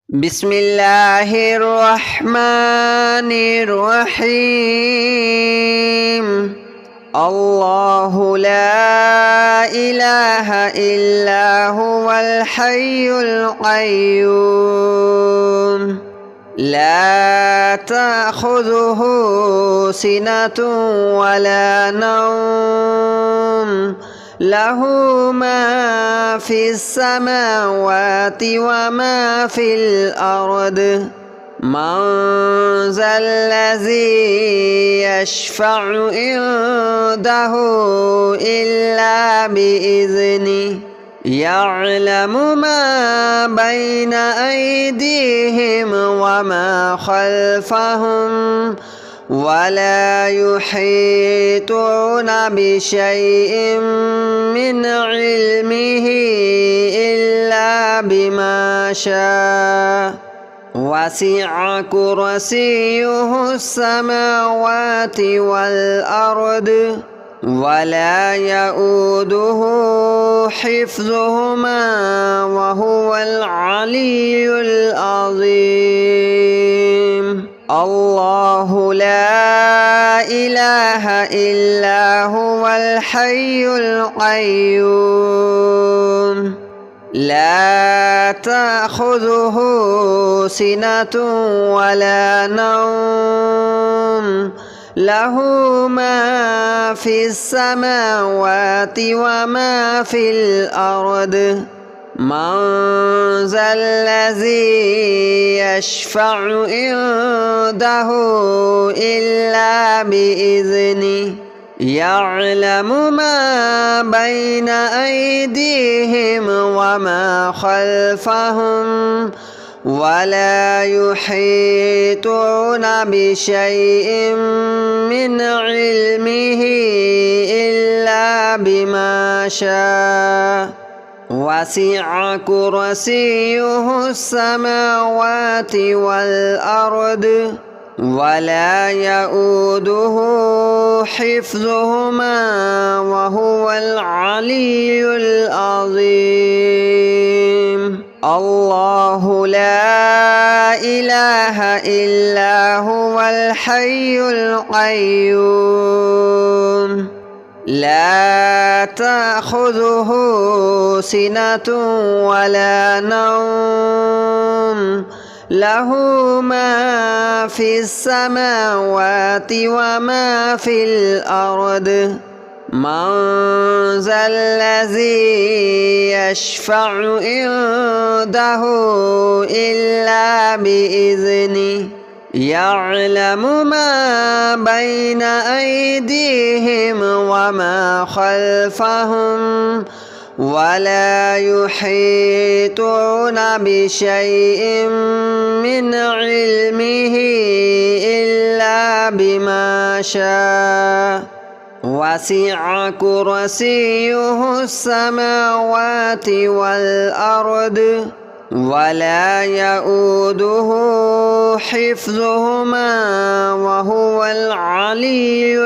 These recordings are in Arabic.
بسم الله الرحمن الرحيم. الله لا إله إلا هو الحي القيوم لا تأخذه سنة ولا نوم له ما في السماوات وما في الأرض من ذا الذي يشفع عنده إلا بإذنه يعلم ما بين أيديهم وما خلفهم ولا يحيطون بشيء من علمه إلا بما شاء وسع كرسيه السماوات والأرض ولا يؤوده حفظهما وهو العلي العظيم. الله لا إله إلا هو الحي القيوم لا تأخذه سنة ولا نوم له ما في السماوات وما في الأرض من ذا الذي يشفع عنده إلا بإذنه يعلم ما بين أيديهم وما خلفهم ولا يحيطون بشيء من علمه إلا بما شاء وسع كرسيه السماوات والأرض ولا يؤوده حفظهما وهو العلي العظيم. الله لا إله إلا هو الحي القيوم لا تأخذه سنة ولا نوم له ما في السماوات وما في الأرض من ذا الذي يشفع عنده إلا بإذنه يعلم ما بين أيديهم وما خلفهم ولا يحيطون بشيء من علمه إلا بما شاء وسع كرسيه السماوات والأرض ولا يؤوده حفظهما وهو العلي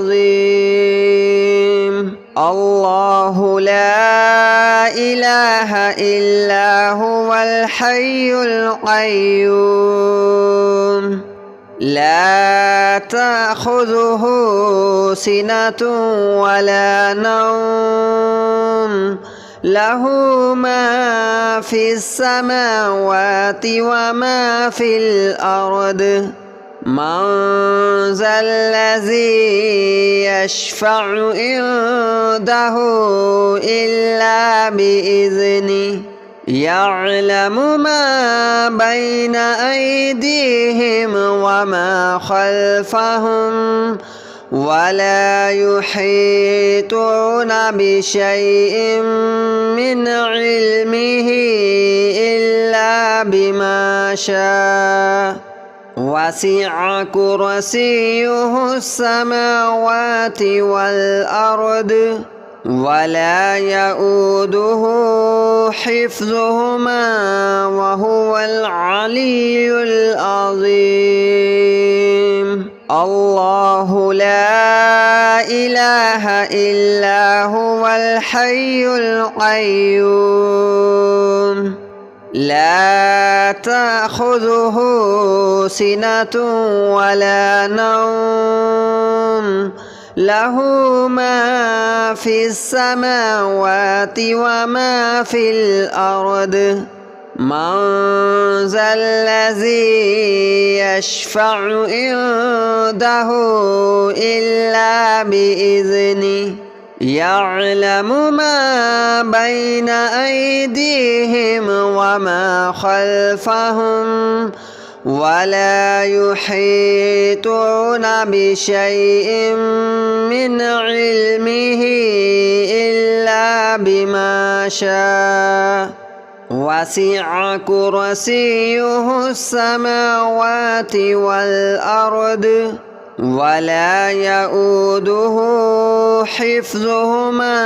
العظيم. الله لا إله إلا هو الحي القيوم لا تأخذه سنة ولا نوم له ما في السماوات وما في الأرض من ذا الذي يشفع عنده إلا بإذنه يعلم ما بين أيديهم وما خلفهم ولا يحيطون بشيء من علمه إلا بما شاء وسع كرسيه السماوات والأرض ولا يؤوده حفظهما وهو العلي العظيم. الله لا إله إلا هو الحي القيوم لا تأخذه سنة ولا نوم له ما في السماوات وما في الأرض من ذا الذي يشفع عنده إلا بإذنه يعلم ما بين أيديهم وما خلفهم ولا يحيطون بشيء من علمه إلا بما شاء وسع كرسيه السماوات والأرض ولا يؤوده حفظهما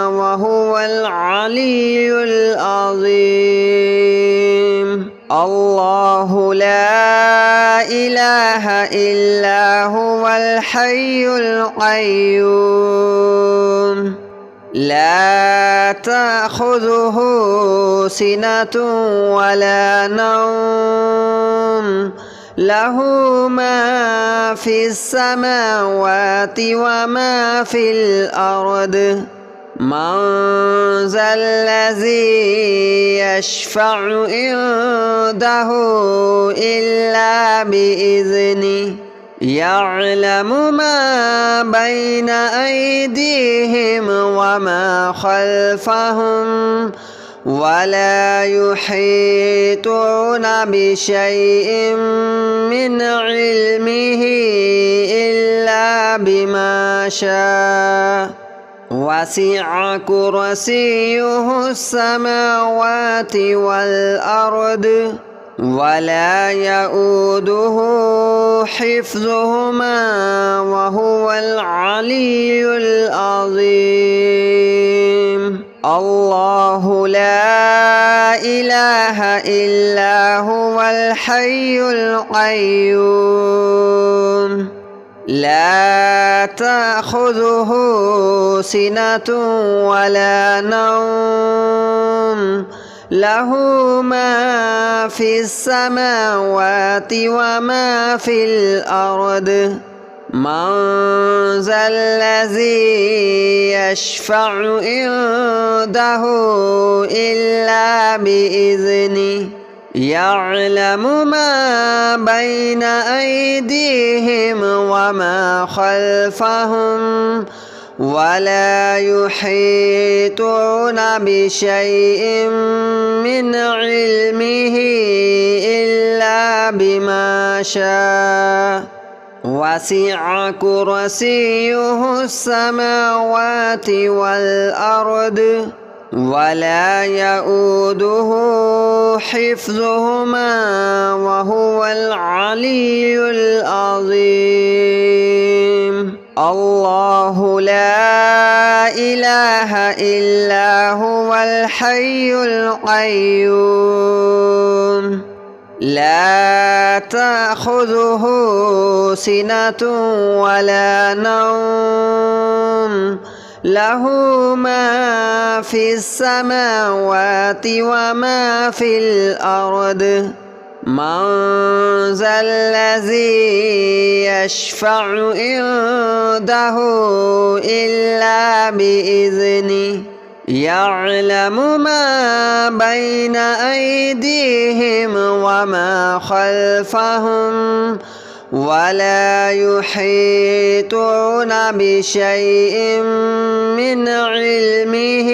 وهو العلي العظيم الله لا إله إلا هو الحي القيوم لا تأخذه سنة ولا نوم له ما في السماوات وما في الأرض من ذا الذي يشفع عنده إلا بإذنه يعلم ما بين أيديهم وما خلفهم ولا يحيطون بشيء من علمه إلا بما شاء وسع كرسيه السماوات والأرض ولا يؤوده حفظهما وهو العلي العظيم الله لا إله إلا هو الحي القيوم لا تأخذه سنة ولا نوم له ما في السماوات وما في الأرض من ذا الذي يشفع عنده إلا بإذنه يعلم ما بين أيديهم وما خلفهم ولا يحيطون بشيء من علمه إلا بما شاء وسع كرسيه السماوات والأرض ولا يؤوده حفظهما وهو العلي العظيم الله لا إله إلا هو الحي القيوم لا تأخذه سنة ولا نوم له ما في السماوات وما في الأرض من ذا الذي يشفع عنده إلا بإذنه يعلم ما بين أيديهم وما خلفهم ولا يحيطون بشيء من علمه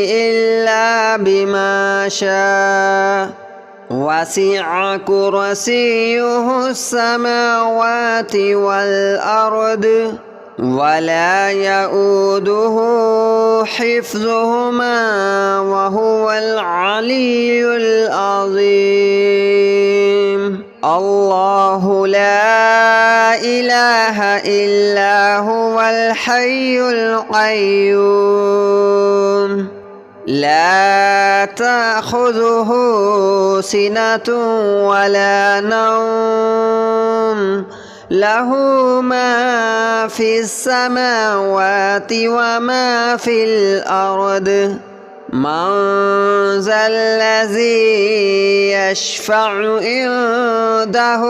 إلا بما شاء وسع كرسيه السماوات والأرض ولا يؤوده حفظهما وهو العلي العظيم الله لا إله إلا هو الحي القيوم لا تأخذه سنة ولا نوم له ما في السماوات وما في الأرض من ذا الذي يشفع عنده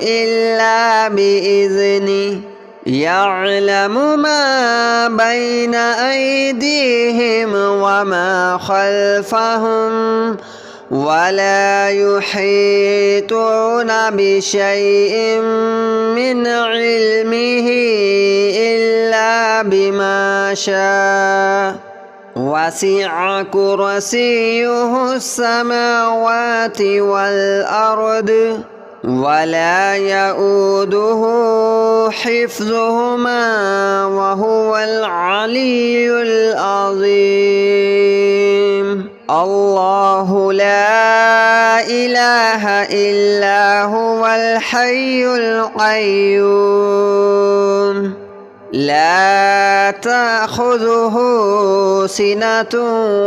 إلا بإذنه يعلم ما بين أيديهم وما خلفهم ولا يحيطون بشيء من علمه إلا بما شاء وسع كرسيه السماوات والأرض ولا يؤوده حفظهما وهو العلي العظيم الله لا إله إلا هو الحي القيوم لا تأخذه سنة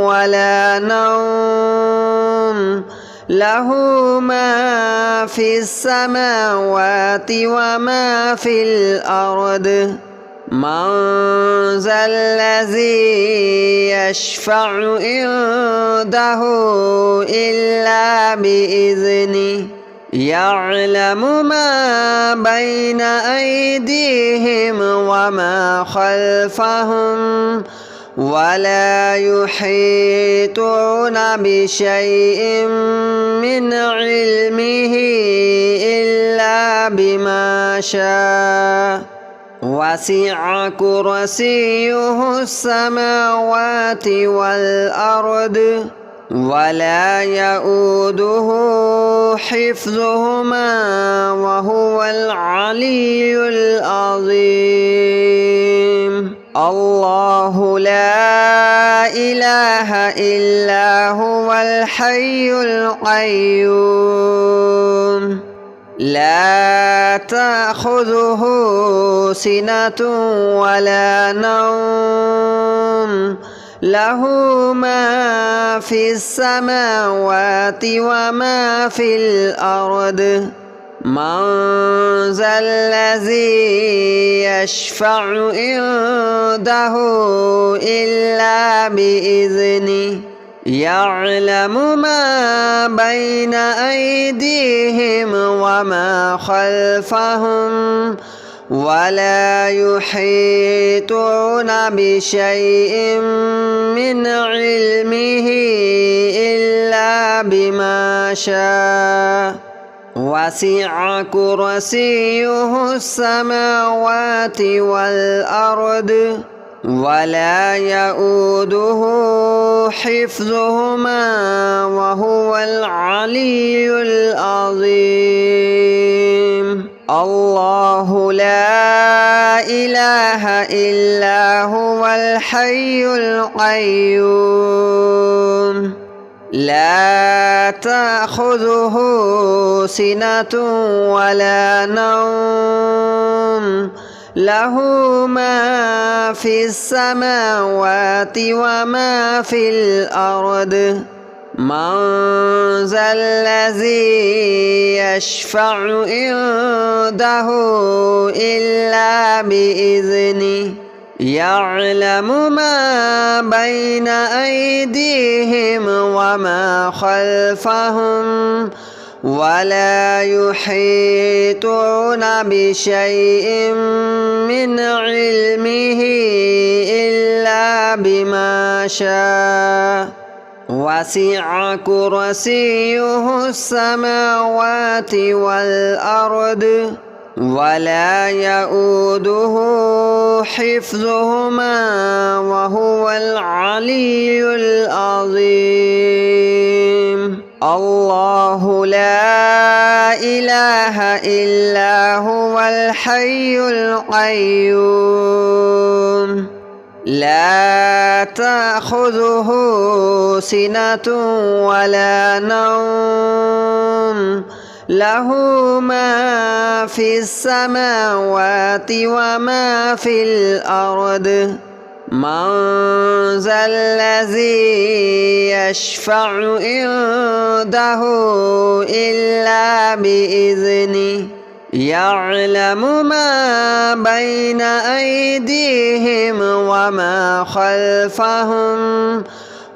ولا نوم له ما في السماوات وما في الأرض من ذا الذي يشفع عنده إلا بإذنه يعلم ما بين أيديهم وما خلفهم ولا يحيطون بشيء من علمه إلا بما شاء وسع كرسيه السماوات والأرض ولا يؤوده حفظهما وهو العلي العظيم الله لا إله إلا هو الحي القيوم لا تأخذه سنة ولا نوم له ما في السماوات وما في الأرض من ذا الذي يشفع عنده إلا بإذنه يعلم ما بين أيديهم وما خلفهم ولا يحيطون بشيء من علمه إلا بما شاء وسع كرسيه السماوات والأرض ولا يؤوده حفظهما وهو العلي العظيم الله لا إله إلا هو الحي القيوم لا تأخذه سنة ولا نوم له ما في السماوات وما في الأرض من ذا الذي يشفع عنده إلا بإذنه يعلم ما بين أيديهم وما خلفهم ولا يحيطون بشيء من علمه إلا بما شاء وسع كرسيه السماوات والأرض ولا يؤوده حفظهما وهو العلي العظيم الله لا إله إلا هو الحي القيوم لا تأخذه سنة ولا نوم له ما في السماوات وما في الأرض من ذا الذي يشفع عنده إلا بإذنه يعلم ما بين أيديهم وما خلفهم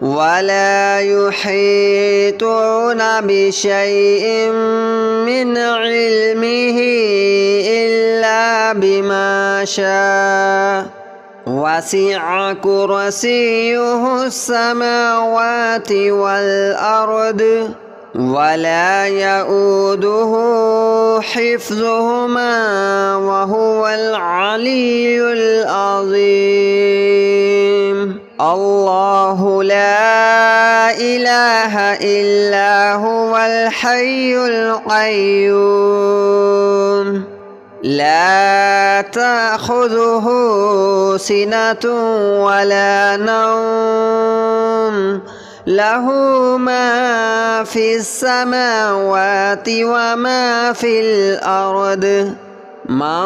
ولا يحيطون بشيء من علمه إلا بما شاء وسع كرسيه السماوات والأرض ولا يؤوده حفظهما وهو العلي العظيم الله لا إله إلا هو الحي القيوم لا تأخذه سنة ولا نوم له ما في السماوات وما في الأرض من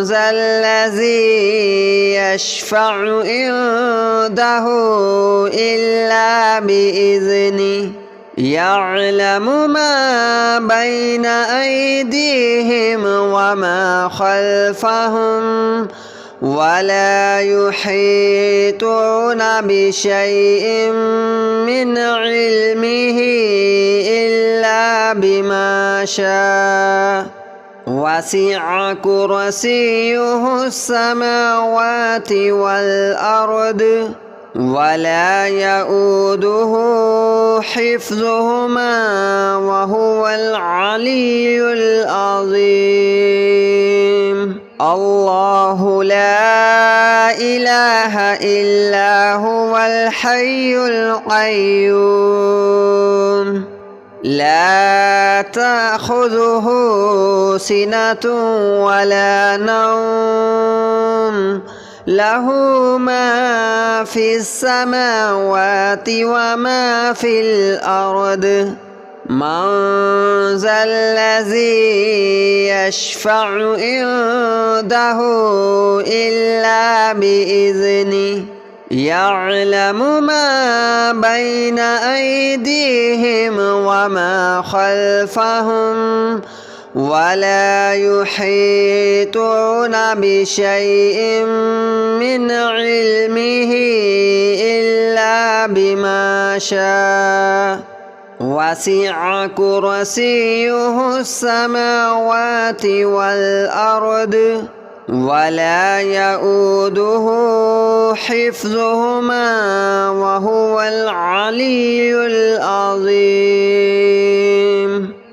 ذا الذي يشفع عنده إلا بإذنه يعلم ما بين أيديهم وما خلفهم ولا يحيطون بشيء من علمه إلا بما شاء وسع كرسيه السماوات والأرض ولا يؤوده حفظهما وهو العلي العظيم الله لا إله إلا هو الحي القيوم لا تأخذه سنة ولا نوم له ما في السماوات وما في الأرض من ذا الذي يشفع عنده إلا بإذنه يعلم ما بين أيديهم وما خلفهم ولا يحيطون بشيء من علمه إلا بما شاء وسع كرسيه السماوات والأرض ولا يؤوده حفظهما وهو العلي العظيم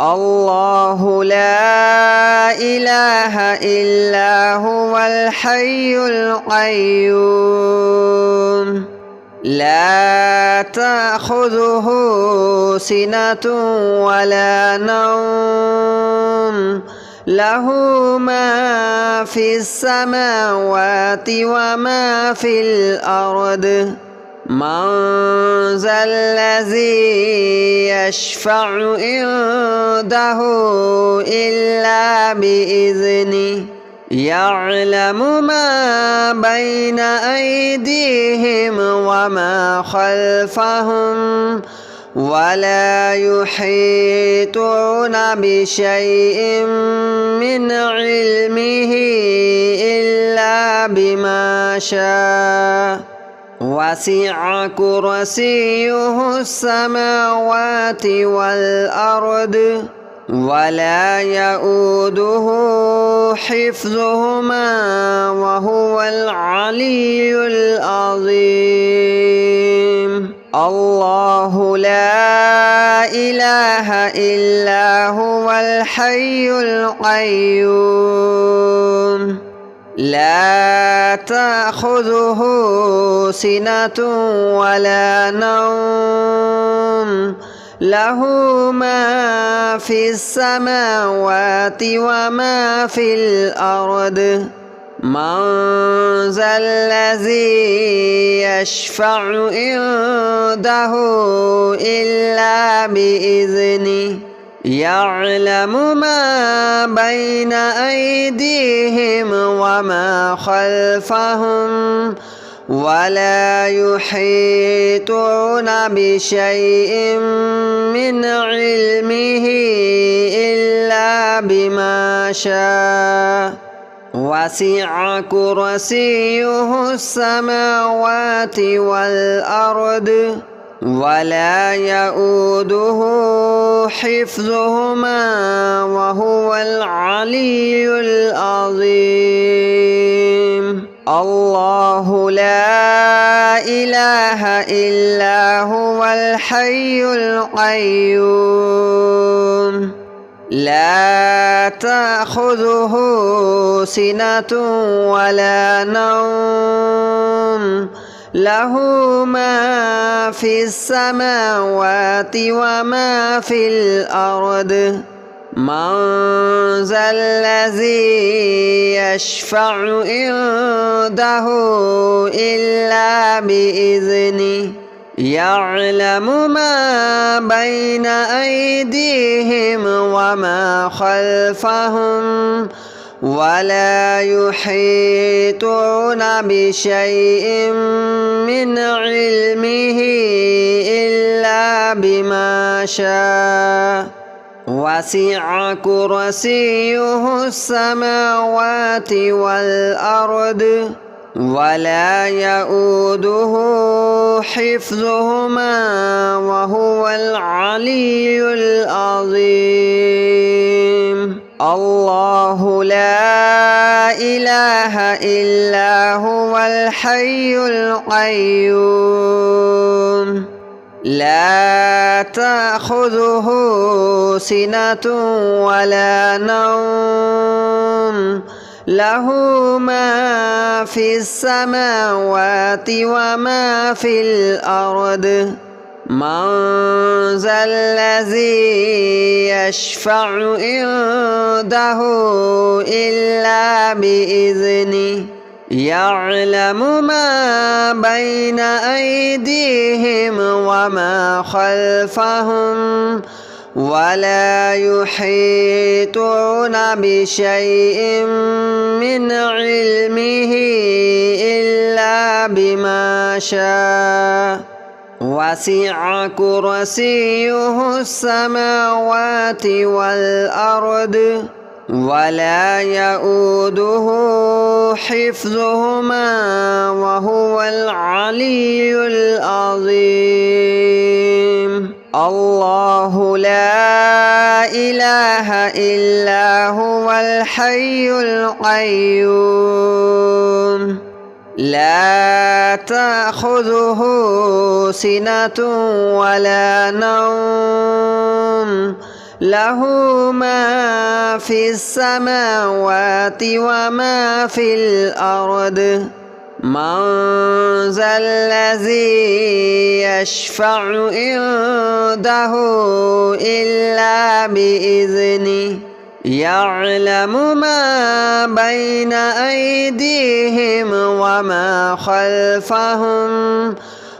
الله لا إله إلا هو الحي القيوم لا تأخذه سنة ولا نوم له ما في السماوات وما في الأرض من ذا الذي يشفع عنده إلا بإذنه يعلم ما بين أيديهم وما خلفهم ولا يحيطون بشيء من علمه إلا بما شاء وسع كرسيه السماوات والأرض ولا يؤوده حفظهما وهو العلي العظيم الله لا إله إلا هو الحي القيوم لا تأخذه سنة ولا نوم له ما في السماوات وما في الأرض من ذا الذي يشفع عنده إلا بإذنه يعلم ما بين أيديهم وما خلفهم ولا يحيطون بشيء من علمه إلا بما شاء وسع كرسيه السماوات والأرض ولا يؤوده حفظهما وهو العلي العظيم الله لا إله إلا هو الحي القيوم لا تأخذه سنة ولا نوم له ما في السماوات وما في الأرض من ذا الذي يشفع عنده إلا بإذنه يعلم ما بين أيديهم وما خلفهم ولا يحيطون بشيء من علمه إلا بما شاء وسع كرسيه السماوات والأرض ولا يؤوده حفظهما وهو العلي العظيم الله لا إله إلا هو الحي القيوم لا تأخذه سنة ولا نوم له ما في السماوات وما في الأرض من ذا الذي يشفع عنده إلا بإذنه يعلم ما بين أيديهم وما خلفهم ولا يحيطون بشيء من علمه إلا بما شاء وسع كرسيه السماوات والأرض ولا يؤوده حفظهما وهو العلي العظيم الله لا إله إلا هو الحي القيوم لا تأخذه سنة ولا نوم له ما في السماوات وما في الأرض من ذا الذي يشفع عنده إلا بإذنه يعلم ما بين أيديهم وما خلفهم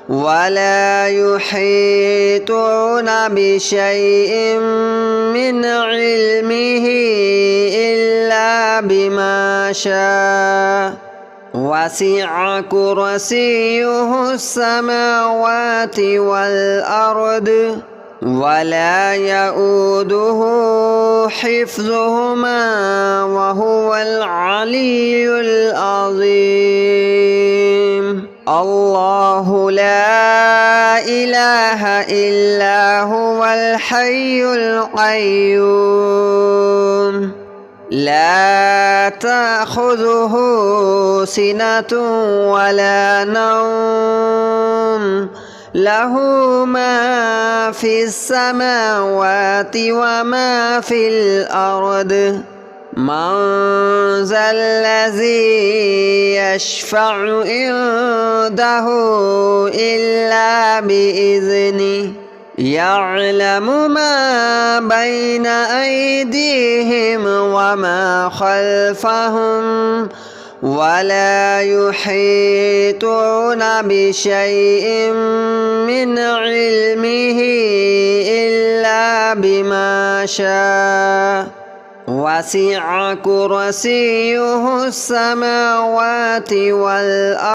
ولا يحيطون بشيء من علمه إلا بما شاء وسع كرسيه السماوات والأرض ولا يؤوده حفظهما وهو العلي العظيم الله لا إله إلا هو الحي القيوم لا تأخذه سنة ولا نوم له ما في السماوات وما في الأرض من ذا الذي يشفع عنده إلا بإذنه يعلم ما بين أيديهم وما خلفهم ولا يحيطون بشيء من علمه إلا بما شاء وسع كرسيه السماوات والأرض